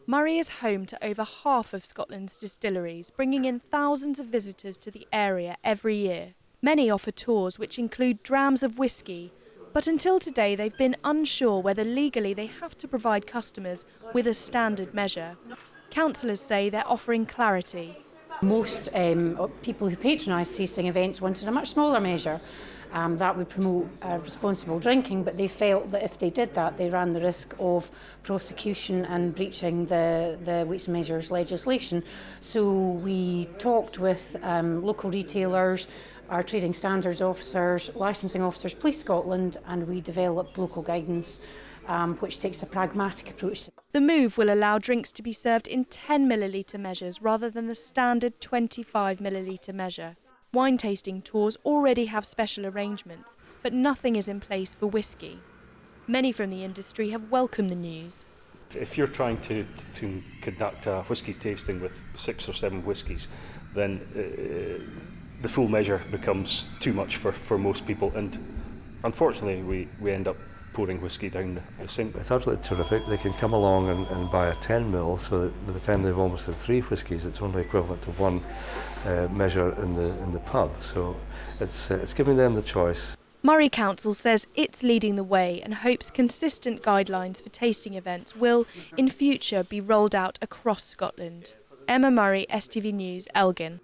Moray is home to over half of Scotland's distilleries, bringing in thousands of visitors to the area every year. Many offer tours which include drams of whisky, but until today they've been unsure whether legally they have to provide customers with a standard measure. Councillors say they're offering clarity. Most people who patronise tasting events wanted a much smaller measure. That would promote responsible drinking, but they felt that if they did that, they ran the risk of prosecution and breaching the weights and measures legislation. So we talked with local retailers, our trading standards officers, licensing officers, Police Scotland, and we developed local guidance which takes a pragmatic approach. The move will allow drinks to be served in 10 millilitre measures rather than the standard 25 millilitre measure. Wine tasting tours already have special arrangements, but nothing is in place for whisky. Many from the industry have welcomed the news. If you're trying to conduct a whisky tasting with 6 or 7 whiskies, then the full measure becomes too much for most people, and unfortunately we end up pouring whisky down the sink. It's absolutely terrific. They can come along and buy a 10 ml, so that by the time they've almost had 3 whiskies, it's only equivalent to 1 measure in the pub. So it's giving them the choice. Moray Council says it's leading the way and hopes consistent guidelines for tasting events will, in future, be rolled out across Scotland. Emma Murray, STV News, Elgin.